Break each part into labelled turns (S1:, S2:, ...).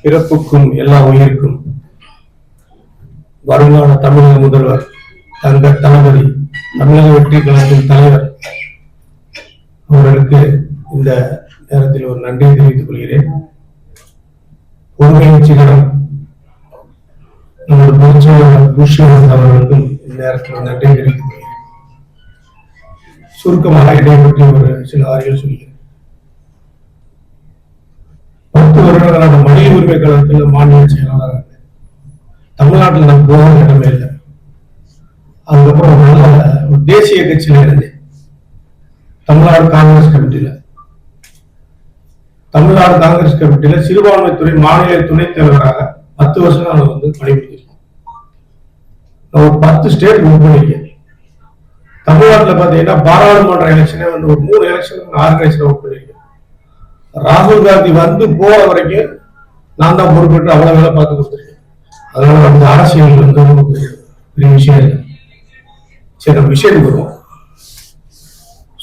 S1: பிறப்புக்கும் எல்லா உயிருக்கும் வருங்கால தமிழக முதல்வர் தங்க தளபதி தமிழக வெற்றி கழகத்தின் தலைவர் அவர்களுக்கு இந்த நேரத்தில் ஒரு நன்றியை தெரிவித்துக் கொள்கிறேன். பொதுமை சிகரம் நமது பொதுச்செயலாளர் பூஷன் அவர்களுக்கும் இந்த நேரத்தில் ஒரு நன்றியை தெரிவித்துக் கொள்கிறேன். சுருக்கமாக இதை பற்றி ஒரு சில வாரிகள் சொல்கிறேன். 10 வருடங்களான மனித உரிமை கழகத்தில் மாநில செயலாளராக தமிழ்நாட்டில் நான் போக இடமே இல்லை. அதுக்கப்புறம் ஒரு தேசிய கட்சியில இருந்தேன். தமிழ்நாடு காங்கிரஸ் கமிட்டியில சிறுபான்மைத்துறை மாநில துணைத் தலைவராக 10 வருஷம் நான் பணிபுரிஞ்சிருக்கேன். நான் ஒரு 10 ஸ்டேட் மூவ் பண்ணிருக்கேன். தமிழ்நாட்டில் பாத்தீங்கன்னா பாராளுமன்ற எலெக்ஷனே ஒரு 3 எலெக்ஷன் ஆர்கனைஸ் பண்ணிருக்கேன். ராகுல் காந்தி போற வரைக்கும் நான் தான் பொறுப்பேற்று அவ்வளவு வேலை பார்த்து கொடுத்துருக்கேன். அதனால அரசியல் பெரிய விஷயம் இல்லை. சரி, நம்ம விஷயத்துக்கு வருவோம்.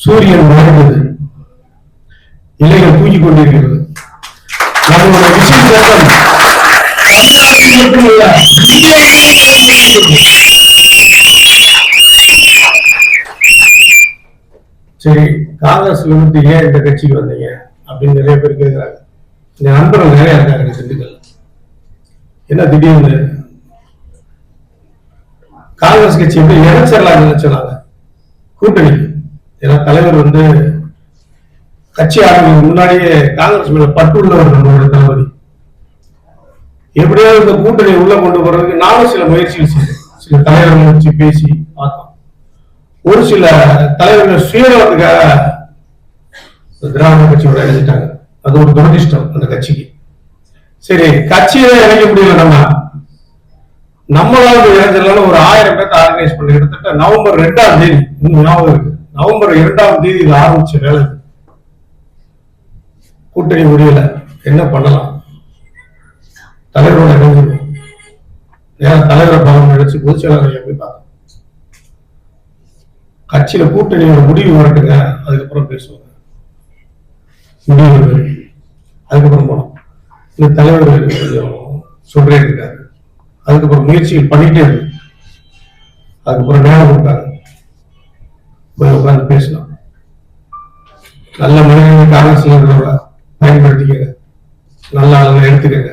S1: சூரியன் மறைந்தது, இலைகள் தூக்கி கொண்டிருக்கிறது. நம்மளோட விஷயம் சரி, காங்கிரஸ்ல இருந்து ஏன் இந்த கட்சிக்கு வந்தீங்க அப்படின்னு நிறைய பேர் கேட்கிறாங்க. இந்த நண்பர்கள் நிறைய இருக்காங்க திண்டுக்கல். என்ன திடீர்னு காங்கிரஸ் கட்சி எப்படி இணைச்சிடலாம் நினைச்சாங்க கூட்டணி. ஏன்னா தலைவர் கட்சி ஆரம்பிக்கு முன்னாடியே காங்கிரஸ் மேல பட்டுள்ளவர் நம்மளுடைய தளபதி. எப்படியாவது இந்த கூட்டணி உள்ள கொண்டு போறதுக்கு நானும் சில முயற்சிகள் செய்தேன். சில தலைவர்கள் வச்சு பேசி பார்த்தோம். ஒரு சில தலைவர்கள் சுயநலத்துக்காக திராவிட கட்சியோட இணைஞ்சிட்டாங்க. அது ஒரு துரதிஷ்டம் அந்த கட்சிக்கு. சரி, கட்சியில இணைக்க முடியல. நம்மளால இணைஞ்சிடலாம் ஒரு 1000 பேர்த்த ஆர்கனைஸ் பண்ணி கிட்டத்தட்ட நவம்பர் 2ஆம் தேதி ஞாபகம் இருக்கு. நவம்பர் 2ஆம் தேதி இது ஆரம்பிச்ச வேலை. கூட்டணி முடியல, என்ன பண்ணலாம்? தலைவரோட இணைஞ்சிருவோம். தலைவரை பலம் நினைச்சு பொதுச் செயலாளரை போய் பார்த்தோம். கட்சியில கூட்டணியோட முடிவு வரட்டுங்க, அதுக்கப்புறம் பேசுவாங்க. முடிவு அதுக்கப்புறம் போனோம். இந்த தலைவர் கொஞ்சம் சொல்றே இருக்காரு. அதுக்கப்புறம் முயற்சிகள் பண்ணிட்டே இருக்கு. அதுக்கப்புறம் நேரம் கொடுத்தாங்க, போய் உட்கார்ந்து பேசலாம். நல்ல மனிதர்கள் காங்கிரஸ்ல பயன்படுத்திக்க, நல்ல ஆளுங்க எடுத்துக்கங்க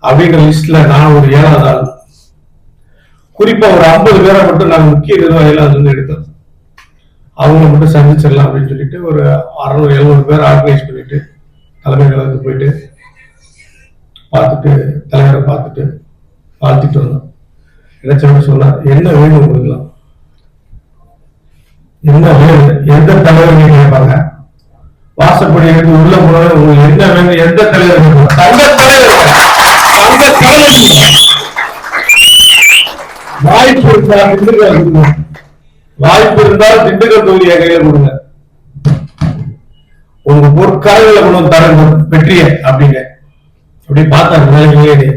S1: அப்படிங்கிற லிஸ்ட்ல நான் ஒரு 7வது ஆள். குறிப்பா ஒரு 50 பேரை மட்டும் நாங்கள் முக்கிய நிர்வாகிகள் அதுல எடுத்தோம். அவங்க மட்டும் சந்திச்சிடலாம் அப்படின்னு சொல்லிட்டு ஒரு 600-700 பேர் ஆர்கனைஸ் பண்ணிட்டு தலைமை கழகத்துக்கு போயிட்டு பார்த்துட்டு தலைவரை பார்த்துட்டு வாழ்த்திட்டு வந்தோம். இடைச்சவன் சொன்னார், என்ன வேணும் உங்களுக்குலாம், என்ன வேணும், எந்த தலைவர் நீங்க கேட்பாங்க. வாசப்படி எடுத்து உள்ள போனாலும் உங்களுக்கு என்ன வேணும், எந்த தலைவர் தங்க தலைவர் வாய்ப்பு இருந்தால் திண்டுக்கல், வாய்ப்பு இருந்தால் திண்டுக்கல் தொகுதியை கையில கொடுங்க, உங்க பொற்காலங்களை கொண்டு தரங்க வெற்றிய அப்படிங்க. அப்படி பார்த்தாரு.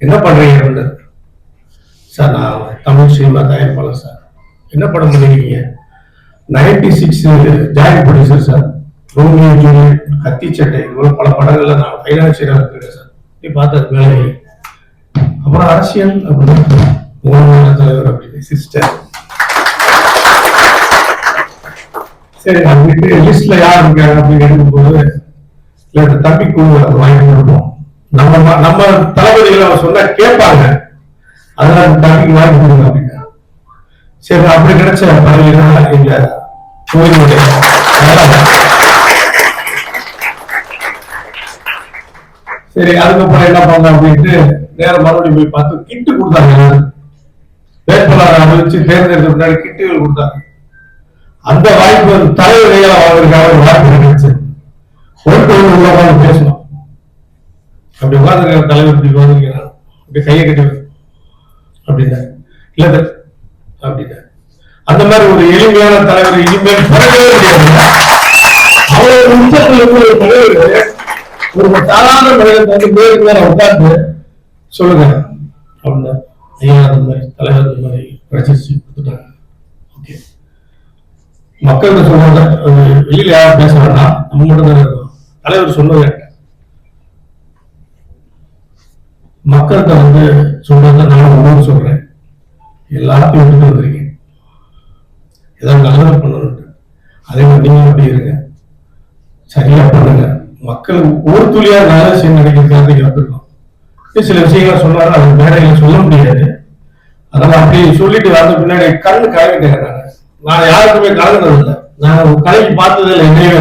S1: என்ன பண்றீங்க சார்? நான் தமிழ் சினிமா தயாரிப்பாளர் சார். என்ன படம் பண்ணிருக்கீங்க? 96 join producer sir. Romeo Juliet, கத்தி சட்டை, இவ்வளவு பல படங்கள்ல நான் பைனான்சியரா இருக்கேன் சார். இப்படி பார்த்தாரு மேலே. அப்புறம் அரசியல் அப்படின்னு தலைவர் அப்படின்னு சிஸ்டர். சரி, நான் வீட்டு லிஸ்ட்ல யார் இருக்காங்க அப்படின்னு எடுக்கும்போது தம்பி குழு வாங்கி கொடுப்போம். நம்ம தளபதிகளை அவர் சொன்னா கேட்பாங்க, அதனால தம்பிக்கு வாங்கி கொடுங்க அப்படின்னா. சரி, அப்படி கிடைச்ச பதவிதான் எங்க கோயிலுடைய. சரி, அதுக்கப்புறம் என்ன பண்ணலாம் அப்படின்ட்டு நேரம் மறுபடியும் போய் பார்த்து கிட்டு கொடுத்தாங்க. வேட்பாளர் அமைச்சு தேர்ந்தெடுத்த முன்னாடி கிட்டுகள் கொடுத்தாங்க. அந்த வாய்ப்பு தலைவர் கையில வாங்குறதுக்காக ஒரு வாய்ப்பு கிடைச்சு உள்ள பேசணும். அப்படி உட்கார்ந்து தலைவர் இப்படி உட்காந்துருக்கிறான், இப்படி கையை கட்டி அப்படின்னா இல்ல அப்படின்னா அந்த மாதிரி ஒரு எளிமையான தலைவர் இனிமேல் பிறகவே முடியாது. அவ்வளவு உச்சத்தில் இருக்கிற ஒரு தலைவர் ஒரு சாதாரண மனிதன் பேருக்கு மேல உட்கார்ந்து சொல்லுங்க அப்படின்னா, ஐயா அந்த மாதிரி தலைவர் இந்த மாதிரி பிரச்சனை கொடுத்துட்டாங்க. ஓகே, மக்கள் சொல்றாங்க, வெளியில யாரும் பேச வேண்டாம், நம்ம மட்டும் தான் இருக்கோம். தலைவர் சொன்னது மக்கள்கிட்ட வந்து சொல்றத நான் ஒவ்வொரு சொல்றேன், எல்லாத்தையும் விட்டுட்டு வந்திருக்கேன், ஏதாவது நல்லது பண்ணணும். அதே மாதிரி நீங்க அப்படி இருங்க, சரியா பண்ணுங்க. மக்கள் ஒரு துளியா நல்ல விஷயம் நினைக்கிறதுக்காக வந்துருக்கோம். சில விஷயங்களை சொன்னாலும் அது மேடையில சொல்ல முடியாது. அதனால அப்படி சொல்லிட்டு வந்த பின்னாடி கண்ணு கலங்கிட்டேன். நான் யாருக்குமே கலங்கினது இல்லை, நான் கலங்கி பார்த்தது இல்லை என்னையே.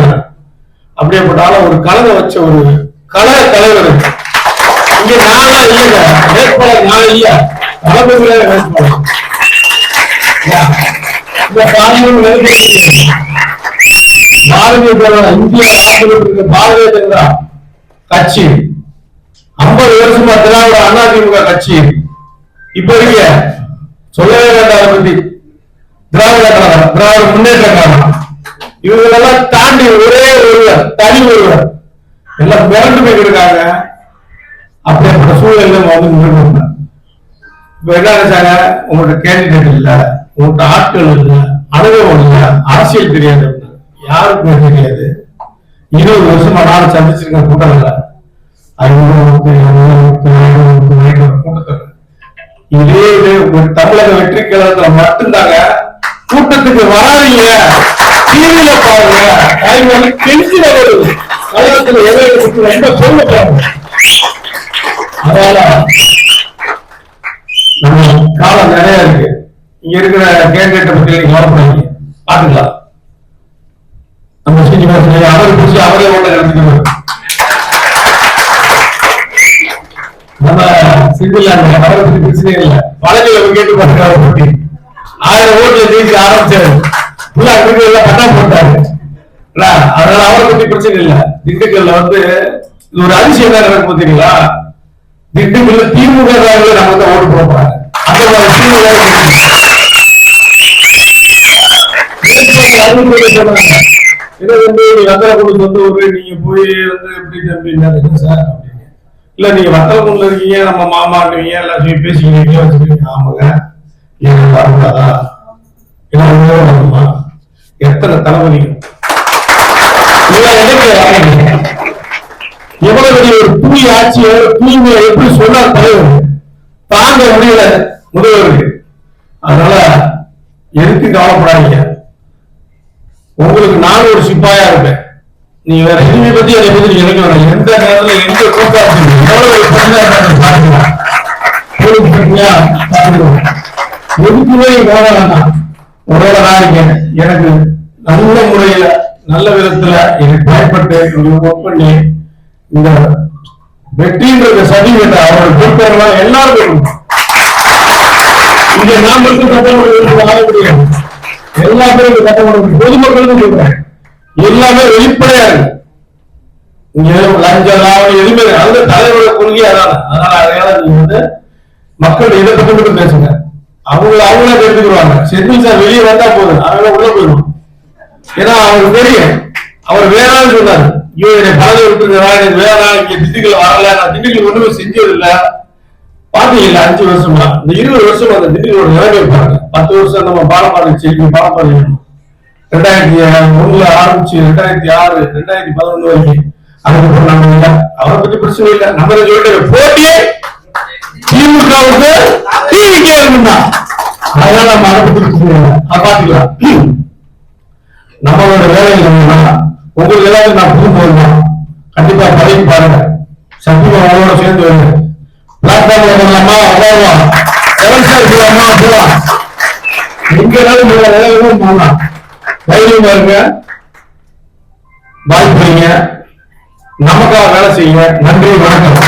S1: அப்படியேப்பட்டாலும் ஒரு கலங்க வச்ச ஒரு கழக தலைவர் இங்க நானா இல்லைங்க, வேட்பாளர் நான் இல்ல, தலைமையில வேட்பாளர். இந்த பாரதிய ஜனதா இந்தியா ஆட்சியில் பாரதிய ஜனதா கட்சி 50 வருஷமா திராவிட அதிமுக கட்சி இப்ப இருக்க சொல்லவே வேண்டாம். பத்தி திராவிட கழகம், திராவிட முன்னேற்ற கழகம், இவங்களெல்லாம் தாண்டி ஒரே ஒருவர், தனி ஒருவர் எல்லாம் மிரண்டு போய் இருக்காங்க. அப்படிப்பட்ட சூழல்ல வந்து நின்று இப்ப என்ன நினைச்சாங்க, உங்கள்கிட்ட கேண்டிடேட் இல்ல, உங்கள்கிட்ட ஆட்கள் இல்ல, அனுபவம் இல்ல, அரசியல் தெரியாது. யாருக்குமே தெரியாது. 20 வருஷமா நானும் சந்திச்சிருக்கேன் கூட்டத்துல, 500 கூட்டத்தில். இதே தமிழக வெற்றி கழகத்துல மட்டும்தாங்க கூட்டத்துக்கு வராதீங்க, டிவியில பாருங்க, கைவலி கெஞ்சில வருது கழகத்துல எந்த சொல்ல பாருங்க. அதனால நம்ம காலம் நிறைய இருக்கு. இங்க இருக்கிற கேண்டிடேட்டை பத்தி நீங்க கவலைப்படாதீங்க, பாத்துக்கலாம். நம்ம சீனிவாசன் அவரை பிடிச்சி அவரே ஓட்ட நடத்திக்கிறார். நம்ம சிங்கிள் அவரை பத்தி பிரச்சனை இல்லை, பழனியில கேட்டு பாருங்க, அவரை பத்தி 1000 ஓட்டுல ஜெயிச்சு ஆரம்பிச்சாரு, பட்டா போட்டாரு. அதனால அவரை பத்தி பிரச்சனை இல்லை. திண்டுக்கல்ல வந்து இது ஒரு அதிசயம் தான் நடக்கும் பார்த்தீங்களா, திண்டுக்கல்ல திமுக நம்ம தான் ஓட்டு போடுறாங்க. அந்த மாதிரி சொன்னாங்க, இதை வந்து வத்தலக்குண்டு சொந்த ஊரு, நீங்க போய் வந்து எப்படி தம்பின்னா சார் அப்படின்னு. இல்ல நீங்க வத்தலக்குண்டுல இருக்கீங்க, நம்ம மாமாட்டுவீங்க, எல்லாத்தையும் பேசிக்கிறீங்க வச்சுக்கிறீங்க. ஆமாங்க, எனக்கு வரக்கூடாதா, வரணுமா, எத்தனை தளபதிகள் எவ்வளவு பெரிய ஒரு தூய் ஆட்சியை தூய்மையை எப்படி சொன்னார் தலைவர், தாங்க முடியல முதல்வருக்கு. அதனால எதுக்கு கவலைப்படாதீங்க, உங்களுக்கு நான் ஒரு சிப்பாயா இருப்பேன். நீங்க வேற எதுவுமே பத்தி அதை பத்தி நீங்க நினைக்க வேண்டாம். எந்த நேரத்துல எங்க கூட்டாட்சி எதுக்குமே கவலை வேண்டாம். உங்களோட நான் இருக்கேன். எனக்கு நல்ல முறையில நல்ல விதத்துல எனக்கு பயப்பட்டு ஒர்க் பண்ணி இந்த வெற்றின்ற சர்டிபிகேட் அவரோட பொறுப்பெல்லாம் எல்லாரும் இங்க நான் மட்டும் சட்டமன்ற ஆக முடியாது, எல்லா பேரும் சட்டமன்ற பொதுமக்களுக்கும் சொல்றேன், எல்லாமே வெளிப்படையா இருக்கு. இங்க லஞ்சம் லாபம் எதுவுமே அந்த தலைவரோட கொள்கை அதான. அதனால அதையால நீங்க வந்து மக்கள் இதை பத்தி மட்டும் பேசுங்க, அவங்களே தெரிஞ்சுக்குவாங்க. செந்தில் சார் வெளியே வந்தா போதும், அவங்கள உள்ள போயிடும். ஏன்னா அவருக்கு தெரியும், அவர் வேணான்னு சொன்னாரு, ஐயோ என்னை பழக விட்டுருக்கா, எனக்கு வேணா, இங்க திண்டுக்கல் வரல, நான் திண்டுக்கல் ஒண்ணுமே செஞ்சது இல்ல. பாத்தீங்களா 5 வருஷமா, இந்த 20 வருஷமா அந்த திண்டுக்கலோட நிலைமை பாருங்க. 10 வருஷம் நம்ம பாலப்பாறை செல்வி பாலப்பாறை 2001 ஆரம்பிச்சு 2006 2011 வரைக்கும் அதுக்கப்புறம் நம்ம இல்ல. அவரை பத்தி பிரச்சனை இல்லை, நம்ம சொல்லிட்டு போட்டியே திமுகவுக்கு டிவிக்கே இருக்குன்னா அதனால நம்ம அதை பத்தி பாத்துக்கலாம். நம்மளோட வேலைகள் உங்களுக்கு எல்லாத்தையும் நான் புதுப்போதுதான், கண்டிப்பா பதவி பாருங்க, சத்தியமா அவங்களோட சேர்ந்து வருங்க. பிளாட்ஃபார்ம்ல பண்ணலாமா, அவ்வளவுதான் போலாம், எங்க வேலைகளும் போகலாம். தைரியம் பாருங்க, வாய்ப்பு நமக்காக வேலை செய்யுங்க. நன்றி, வணக்கம்.